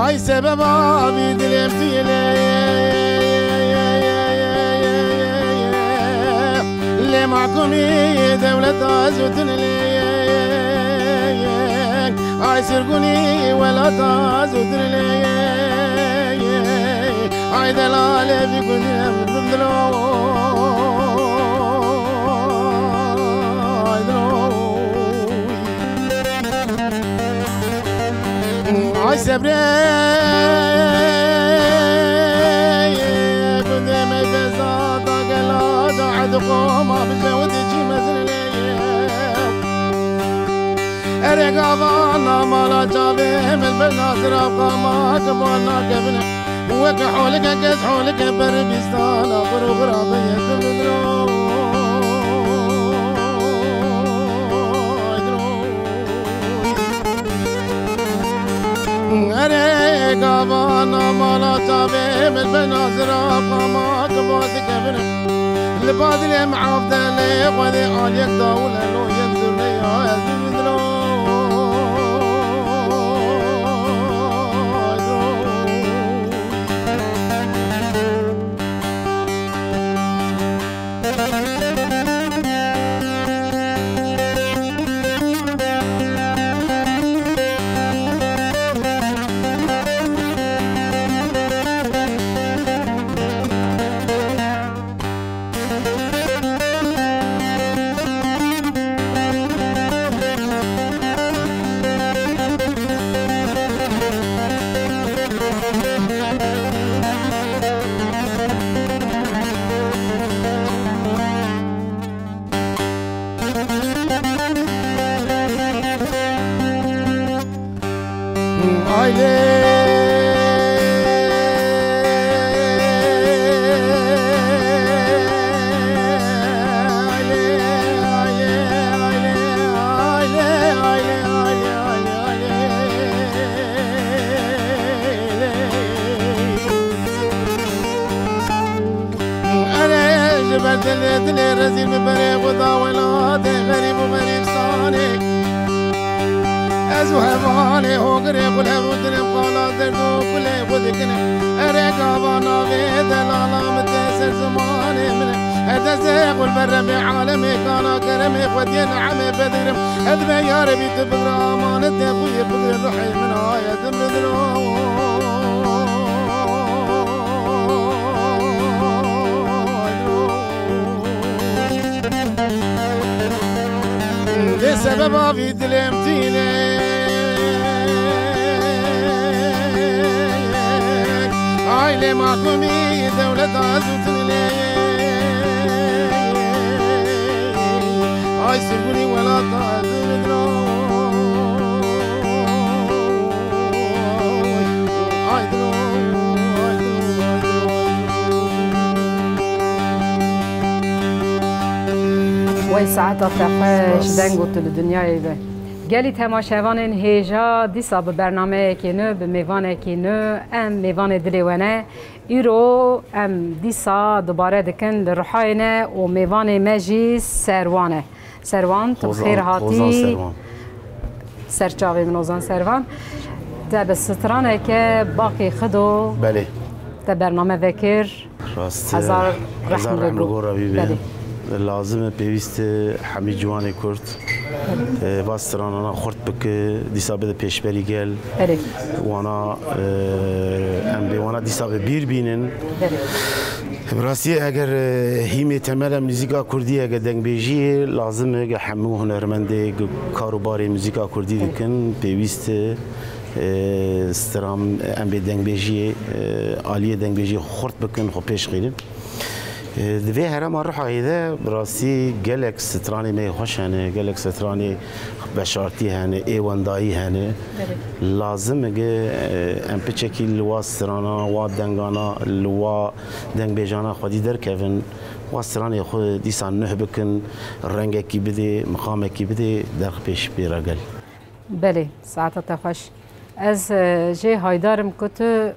Ay sebep abi dilim dile Le mahkumi devlet azutun le Ay sirguni velat azutun le Ay delale fi kudim bimdlo Ay sebre كنت ما بزاد قلاد عدقو ما بجودي شي مزلي رقابانا ما لا جابه من بنات رابقا ما كبرنا قبل وكحولك كسحولك بربستان اخر غرابية تمدرو رقابانا ما لا جابه من بنات رابقا ما كبرت قبل البادل معافدة لي وذي عليك دولة لو ينزل لي يا زمدرو دلي رزيل ببريق وضاولات غريب وغريب صاني أزوهباني هو قريب والهب ودرب قالات دردو كله وذكني أريقابانا في دلالا متسر زماني منه أتزيق والبر بعالمي كانا كرمي ودين عمي بدرم أدبي يا ربي تبقر أمانتي أخوي بقر الرحي من آية دمدرو لسبب في دلمتيني عائلة معكمي دولة عزوتني عاي سيبوني ولا تعذر وای ساعتا تخش دنگو تل دنیای به گلی تماشاوان هیجا دیسا به برنامه که نو به میوانه که نو ام میوان دلیوانه ایرو ام دیسا دوباره دکن لروحاینه و میوان مجی سروانه سروان تو خیر هاتی سرچاوی منوزان سروان تا به سترانه که باقی خدو بله تا برنامه وکر هزار رحم بله لازم پیوست همی جوان کرد باسترانانا خورد بک دیسا بده پیشبری گل وانا ام به وانا دیسا به بیر بینن براستی اگر هیمی تمل موزیکا کردی اگر دنگ بیجی لازم اگر همه هنرمنده کاروبار موزیکا کردی دکن پیوست استرام ام به دنگ بیجی عالیه دنگ بیجی خورد بکن خو پیش خیرن دوی هرم روح هیده براستی گلک سترانی می خوشنه گلک سترانی بشارتی هنه ایواندایی هنه لازم اگه ام پچکی لوا سترانا و دنگانا لوا دنگ بیجانا خودی در کفن و سترانی خود دیسان نه بکن رنگ کی بده مقام کی بده در پیش بیرگل بله ساعت تخش از جه هایدارم که تو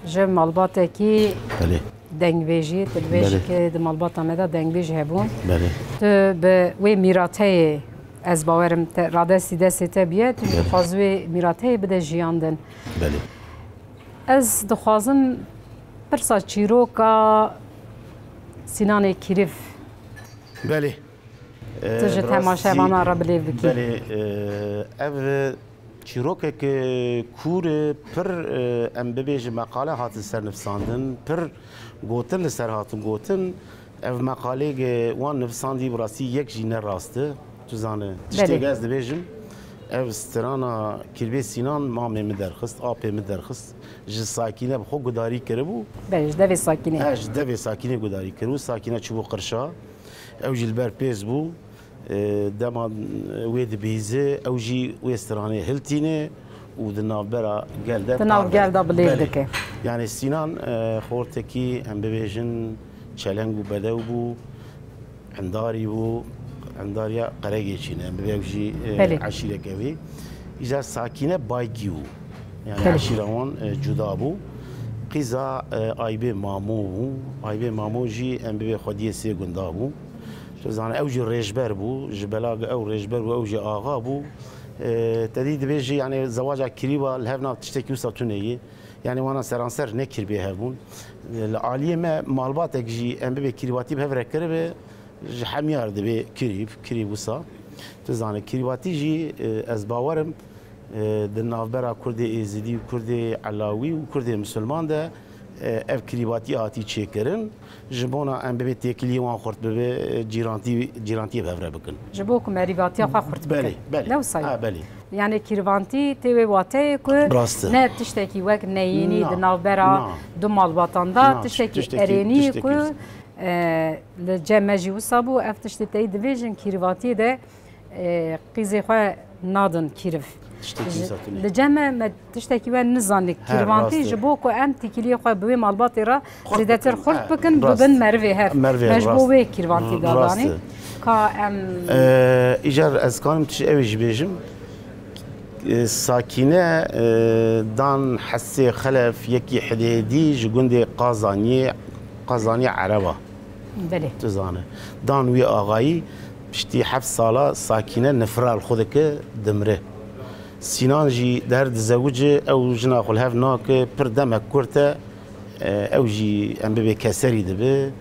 جه مالباته کی بله دنگویجی تلویجی بله. که ده مالباتا مدا دنگویجی هبون بله تو به وی میراته از باورم راده سیده سیته بیه تو بخوازوی میراته بده جیاندن بله از دخوازم پرسا چیروکا سینان کریف بله تو جه تماشایوانا را بلیو بکی بله اف چیروکه که کور پر ام ببیج مقاله هات سر نفساندن پر گوتن لسر هاتن گوتن اف مقاله وان نفساندی براسی یک جینه راسته تو زانه تشتی از دبیجم اف استرانا کلبه سینان ما درخست آب درخست جه ساکینه بخو گداری کرده بو بله دوی ساکینه اج دوی ساکینه گداری کرده ساکینه چوبو قرشا او جلبر پیز بو دما ويد بيزه او جي ويستراني هلتينه ودنابرا قلده تناو قلده بليدك يعني سينان خورتكي ام ببيجن تشالنجو بدو بو عنداري بو عنداريا قريجي شينا ام ببيجي عشيره كوي اذا ساكنه بايجيو يعني عشيرون جدا بو قيزا ايبي مامو ايبي مامو جي ام ببي خديه سي غندابو زانه اوجي ريجبر بو جبلاغ او ريجبر او جي اغا بو تديد بيجي يعني زواج كريبا الهفنا تشتكي وساتوني يعني وانا سرانسر نكر بهبون العاليه ما مالباتك جي ام بي كريباتي بهفر كربه حميار دبي كريب وسا تزانه كريباتي جي از باورم دنافبرا كردي ازدي وكردي علاوي وكردي مسلمان ده ev kiribati ati çekirin jibona em bebe tekliye wan xort bebe cirantiye bevre bikin jibo ku merivatiya xwe xurt beli beli ne say beli yani kirvanti teve wate ku ne tiştekî wek neyînî di navbera du malbatanda tiştekî erênî ku li ceme jî wisa bû ev tiştê tê dibêjin kirvatiyê de qîzê xwe nadin kiriv li ceme me tiştekî we nizanik kirvantî ji bo ku em tîkiliyê xwe bi wê malbatê re zêdetir xurt bikin bibin merivê hev me ji bo wê kirvantî dadanî ka em îcar ez kanim tişt ew jî bêjim sakîne dan hesê xelef yekî hidêdî ji gundê qazaniyê ereba tu zane dan wî axayî piştî heft sala sakîne nifral xwe dike dimre سینان جی در دزوجه او جنا خل هف ناک پر دمک کرته او جی ام به کسری دبه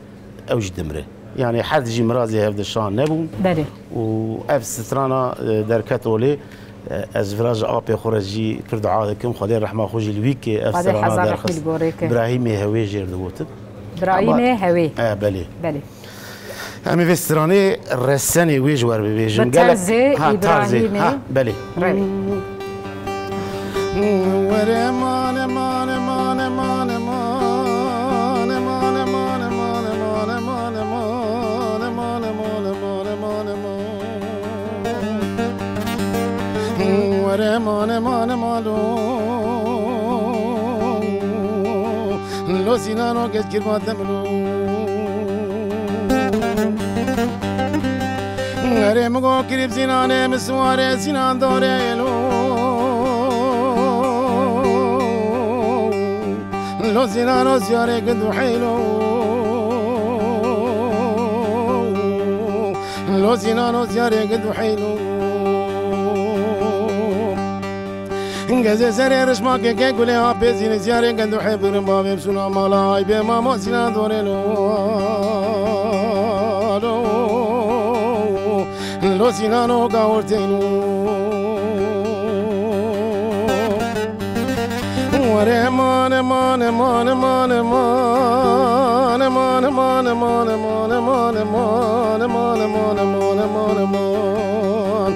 او جی دمره يعني حد جي مرازي هف دشان نبون بله و اف سترانا در کتولی از فراج آب خورجی کرد عادکم خدای رحمه خوشی الویکی اف سترانا در خست ابراهیم هوی جیر دوتد ابراهیم هوی بله بله همه في استراني رساني ويجوار ببيجن بترزي ابراهيم بله ورمان مان مان مان مان مان مان مان مان مان مان مان مان مان ورمان مان مالو لو سينانو كير ما تملو اره مگو کریب سینانه مسواره سینان داره لو لو سینانو سیاره قدو حیلو لو سینانو سیاره قدو حیلو انگزه سره رشما که گله ها پیزین سیاره قدو حیبرم بابیم سونا مالای به ماما سینان داره لو لو سینانو گاورتینو وره مان مان مان مان مان مان مان مان مان مان مان مان مان مان مان مان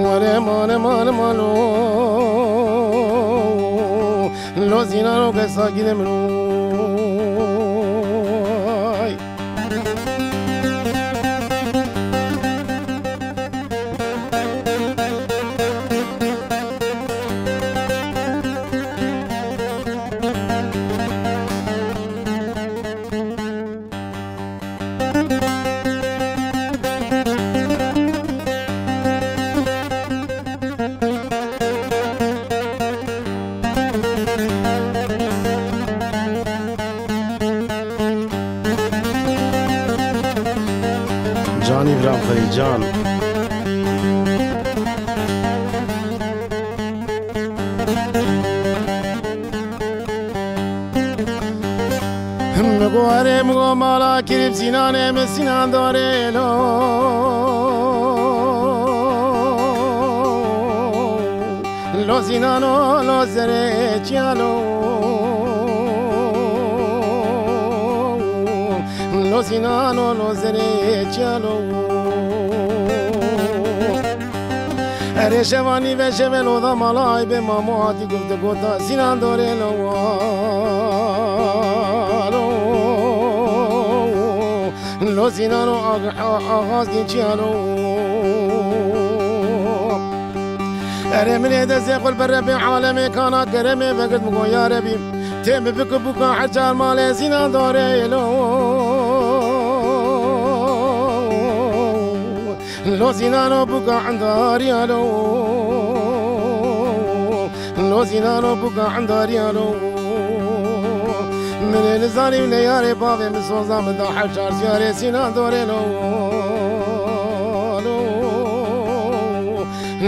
وره مان مان مانو لو سینانو گساگی نمرو خلیجان مگواره مگو مالا کریم سینانه من سینان داره لو لو سینانو لو زره چیالو لو سینانو لو زره چیالو اره شوانی و شولو دا مالای به ماماتی گفته گوتا سینان داره لو لو سینانو آغاز گیچیانو اره من دست قل بربی عالم کانا کرمه بگرد مگو یا ربی تیم بکو بکا حجار مال سینان داره لو سینانو بکا عنداری لو سینانو بکا عنداری من نزاني من ياري بابي من صوزا من ذا حجار زياري سينان دوري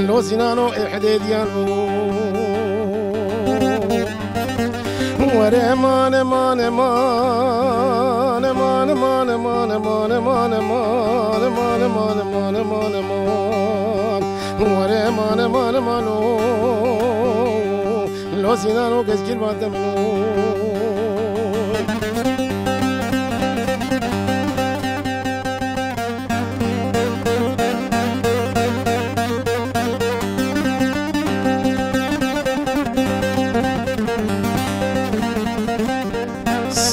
لو سينانو إحدي ديالو وري مان مان مان مان مان مان مان مان مان مان مان مان مان مان وري مان مان مان لو سينانو كسكيل باتمنو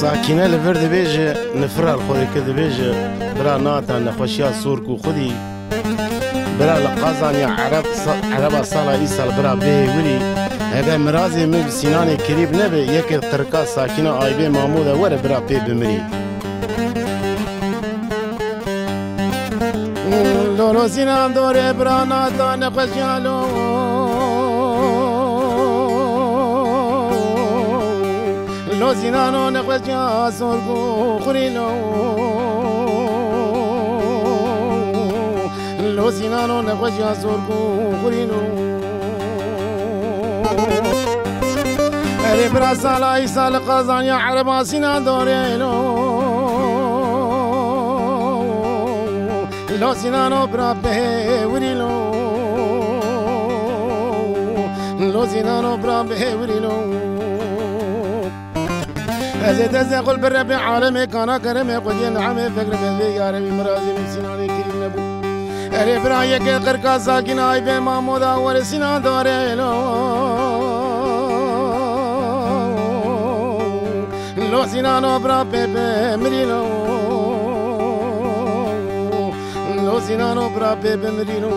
ساكنة لفرد بيجي نفرال خودي كده بيجي برا ناتا نخوشيا سوركو خودي برا لقازان يا عرب صالة إيسال برا بيه ولي هذا مرازي من سيناني كريب نبي يكي قرقا ساكنة آي بي مامودة ورا برا بيه بمري لولو سينان دوري برا ناتا نخوشيا لو لو سينانو نخوشيا سوركو خريلو لو سينانو نخوشيا سوركو خريلو اري برا سالا يسال قازان يا عربا سينان دوريلو لو سينانو برا به وريلو لو سينانو برا به وريلو أزيد أقول بالربي عالمي كان كرمي قد ينعمي فكر بذي يا ربي مرازي من سناني كريم نبو أري برايك قرقا ساكن آي بي مامودا ورسنان دوري لو سنانو برا بيبي مريلو لو سنانو برا بيبي مريلو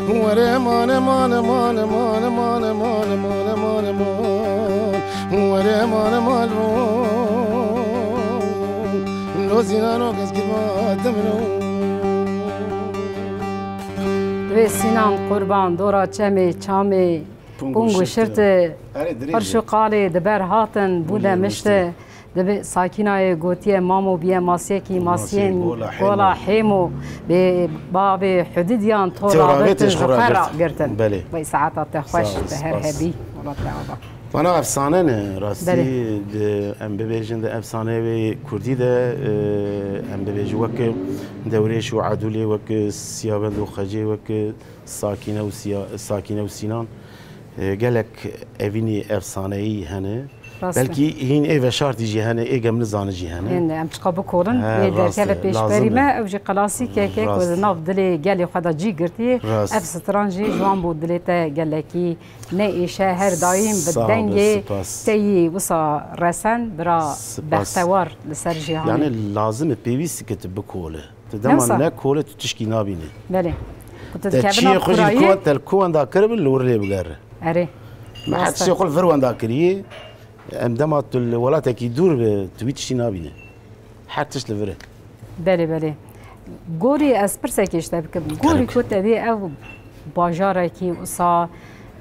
وري مان مان مان مان مان مان مان مان مان وري مان مان لو سينانو كسكي ما تمنو سینان قربان دورا چمی چامی پونگو شرط پرشو قالی دبر هاتن بوده مشته دبی ساکینای گوتی مامو بیه ماسیه کی ماسیین گولا حیمو به باب حدودیان تورابتن غفرا گرتن بای ساعتا تخوش به هر هبی وانا افسانه نه راستی ام ببیجن ده افسانه و کردی ده ام ببیج وک دوریش و عدولی وک سیابند و خجی وک ساکینه و سینان گلک اوینی افسانه ای هنه بلکی هین ای شرطی جهنه ای گم نزانه جهنه این ام چقدر بکورن یه درکه پیش بری ما اوج کلاسیکه که کوز ناف دلی گلی خدا جی گرتی اف سترانجی جوان بود دلیت گلکی نه ایشه هر دایم بدنگی تی وسا رسن برا بختوار لسر جهان یعنی لازم پیوستی که تبکوله تدام نه کوله تشکی نابینه بله تشی خوشی کوت تلکوان داکر بالورلی بگره اره ما حد شيء يقول فروان داكريه عندما الولايات كي يدور تويتشي نابينه حتى شلفره بله بله گوری اسپرس کشته بکم گوری کت ابی او باجاره کی وصا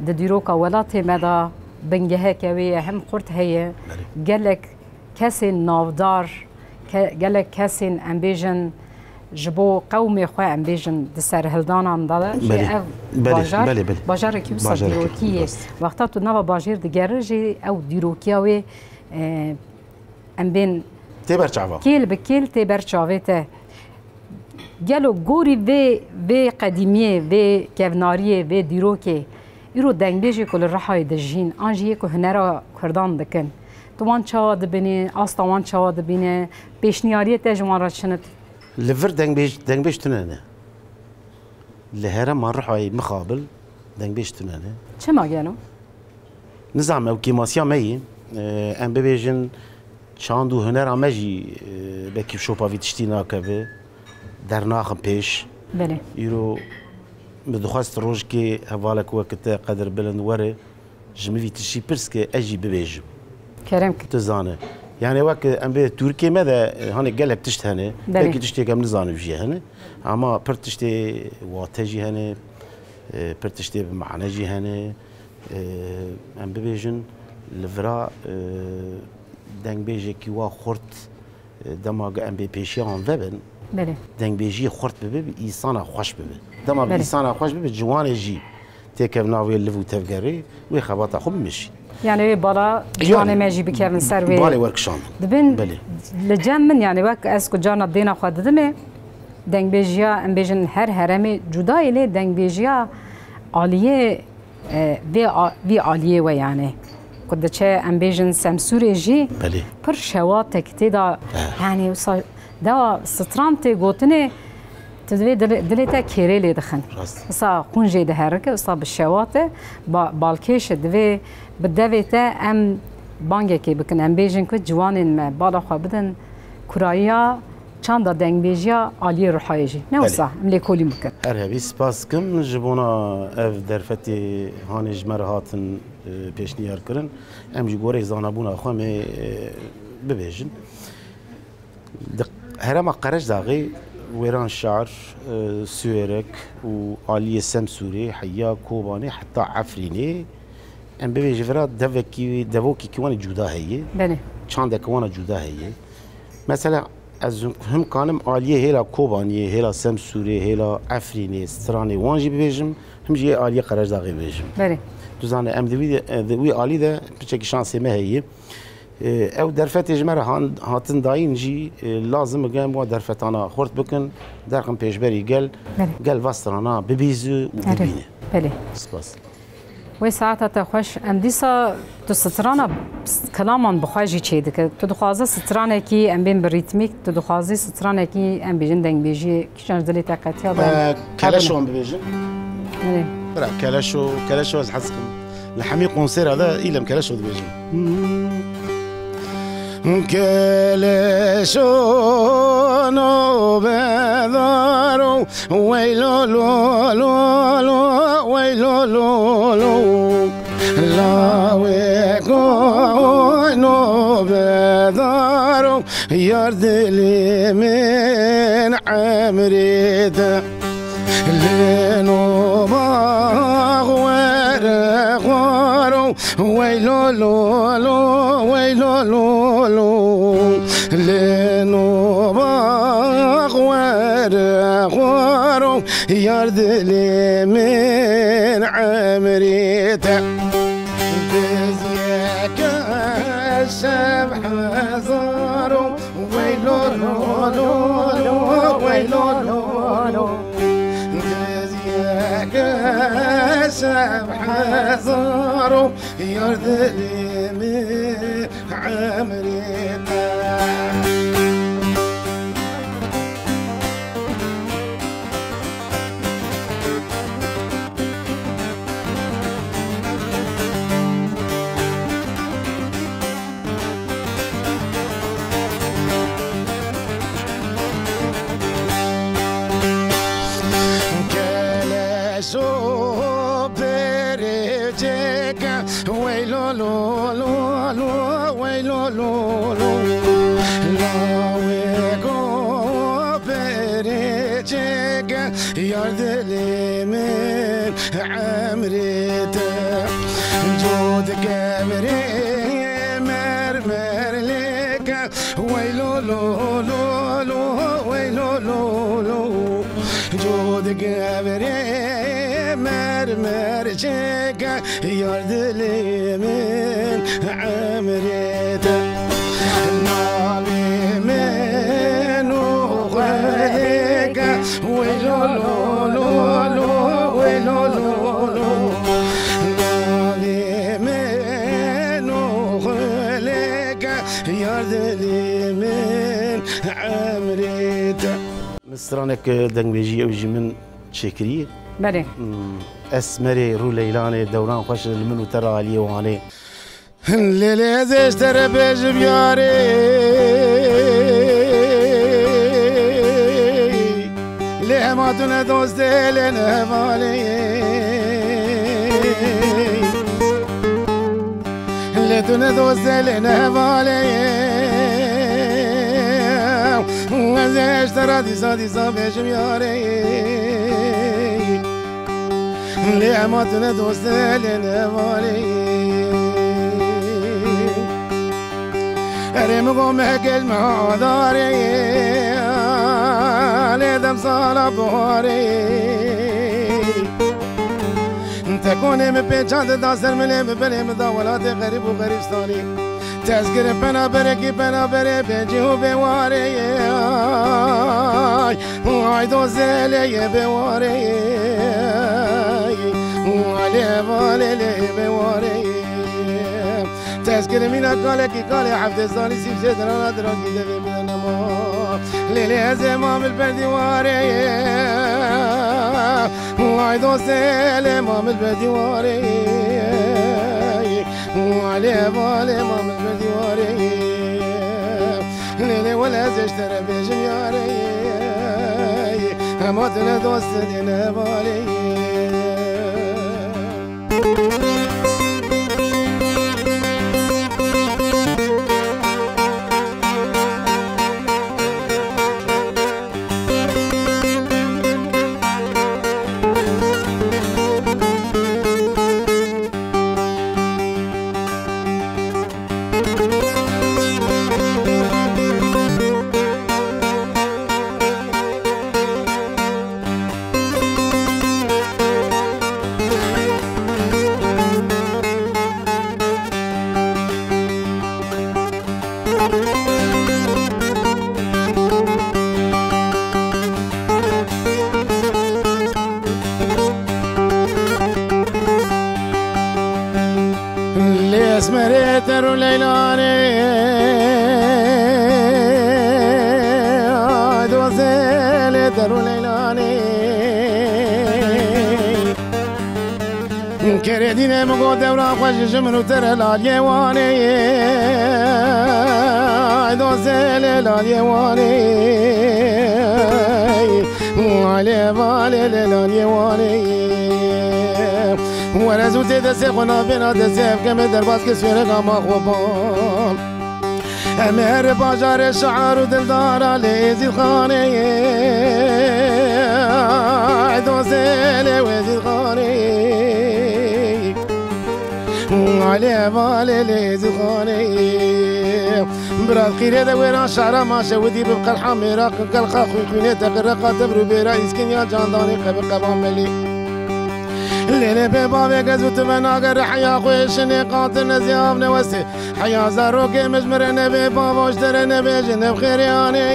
د دیروکا ولات مدا بنگه کوي هم قرت هي گلک کسی نافدار گلک کسی امبیژن جبو قوم خو ام بیژن د سر هلدانان داده بله. باجار بله، بله. باجار کی وسا باجار کی، دیروکی درست. وقتا تو نوا باجر دیگر جی او دیروکی او ام بین تبر چعوا کیل بکیل تی برچاوته گلو گوری و قدیمیه و کوناریه و دیروکه ایرو دنگبیجی کل رحای دجین آنجیه که هنرا کردان دکن توان چاوا دبینه آستوان چاوا دبینه پیشنیاریه تجوان را چند لفر دنگ بیش تنانه لهرا ما رحای مخابل دنگ بیش تنانه چه ما گلو؟ نظام او کیماسیا می ام ببیجن چاند و هنر آمجی بکی شوپا ویتشتی ناکبه در ناخم پیش بله ایرو بدخواست روز که حوالك وقت قدر بلند وره جمعی تشی پرس که اجی ببیجم کرم کت تزانه يعني وقت ام به تركيا ماذا هاني قالك تشتهني بلي. لكن تشتي كم نزاني بجي هنا اما برتشتي واتجي هنا برتشتي بمعنى جي هنا ام ببيجن لفرا دنگ بيجي كي وا خورت دماغ ام بي بيشيان وبن بله دنگ بيجي خورت ببي انسان خوش ببي دماغ بلي. انسان خوش ببي جوان جي تيك ناوي لفو تفقري وي خبطه خب مشي يعني بالا جوانه ماجي بكيفن سروي بالي وركشان دبن بله. لجام من يعني وقت اسكو جانا دينا خود دمه دنگ بيجيا ام بيجن هر هرمي جدا الي دنگ بيجيا عاليه في عاليه ويعني كنت چه ام بيجن سمسوري جي بله پر شواتك تدا يعني دا سترانتي قوتني تدوي دلتا كيريلي دخن راست وصا قنجي دهرك وصا بالشواته بالكيش دوي بدويتا ام بانگكي بكن ام بيجن كو جوانين ما بالا خو بدن كرايا چاندا دنگ بيجيا عالي روحايجي نوصا ملي كولي ممكن ارهبي سپاس كم جبونا اف درفتي هاني جمر هاتن پیشنیار کرن ام جی گوره زانبونا خو می ببیجن هرما قرش داغي ويران شعر سويرك وآلية سمسوري حيا كوباني حتى عفريني ام ببيجي فرا دوكي كواني جودا هي بله چند كوانا جودا هي مثلا از هم كانم آلية هيلا كوباني هيلا سمسوري هيلا عفريني ستراني وانجي ببيجم هم جي آلية قرش داغي ببيجم بله دوزانه ام دوی آلی ده بچه که شانسی ما هیه او درفت جمره هاتن داین جی لازم گم و درفتانا خورد بکن درقم پیشبری گل وسترانا ببیزو و ببینه بله سپاس وی ساعتا تخوش ام دیسا تو سترانا کلامان بخواجی چه دکه تو دخوازه سترانه کی ام بین بریتمیک تو دخوازه سترانه کی ام بیجن دنگ بیجی کشانج دلی تاقتی ها کلشو هم ببیجن بله برا كلاشو از حسكم لحمي قنصير هذا إلهم كلاشو دبيجي كلاشو نو بدارو ويلو لو لو لو ويلو لو لو لا ويكو نو بدارو يردلي من عمريته لينو باغ ورغوارو ويلو لو لو ويلو لو لو لينو باغ ورغوارو يردلي من عمريته بزيك السبح زارو ويلو لو لو ويلو لو لو سبح زارو يرذلي من عمريته ويلو لو لو لو ويلو لو لو لا ويكو بريجيك يردلي من عمريته جود قمري مرمر لك ويلو لو لو لو ويلو لو جود گبری مرمر چکه یار دلی من عمریت نالی من و خلقه ویلو لولو ویلو لولو نالی من و خلقه یار دلی من عمریت مسترانك دنگویجی او جی من چکری بله اسمري رو ليلاني دوران خوش المنو ترى علي واني الليلة زيش ترى بيج بياري ليه ما تنا دوست لنا بالي ليه تنا دوست لنا بالي زيش ترى ديسا بيج بياري ليه ما تنا دوست لنا بالي ريم قومك المعذاري لدم صالة بهاري تكوني مبيجات داسر ملي مبلي مداولات غريب وغريبستاني تذكر بنا بركي بنا بري بيجي وبواري وعيدو زيلي بواري وعلي بالي لي بواري تذكر مينا قالك قالي حفظ الزاني سيب زيدنا ندراني دبي من النما ليلي زمام البردي واري وعيدو سيلي مام البردي واري وعلي بالي مام البردي واري ليلي ولا زشترى بيجم ياري هماتنا دوست لنا بالي اسمري ترو ليلاني دوزيلي ترو ليلاني كريديني مقو دورا خوش جمرو ترى لاليواني دوزيلي لاليواني وعلي بالي لاليواني وانا زوجي دسي خونا بينا دسي كم درباس كسفير قام خوبان امير باجار الشعر ودلدار ليزي الخاني دوزيلي ويزي الخاني علي بالي ليزي الخاني براد خيري دويران شعرا ما شودي ببقى الحميرة كالخا خوي خوينيتا غرقا تبرو بيرا يسكن يا جانداني قبل قبام ملي الليلة ببابي قزوت بناقر حيا خويشني قاتل نزياب نوسي حيا زاروكي مجمرنا ببابا واشترنا بجنب خيرياني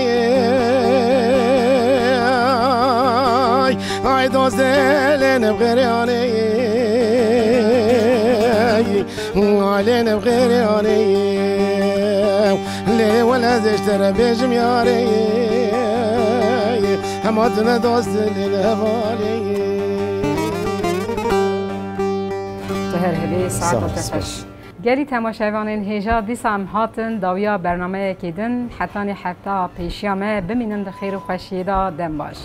هاي دوزيلين بخيرياني وعلينا بخيرياني ليه ولا زشترى بجمياري هماتنا دوست للهبالي هر هلی ساعت تفش گری تماشاوانین هجا دیسام هاتن داویا برنامه کدن حتانی هفته پیشیامه بمینند خیر و خوشیدا دم باش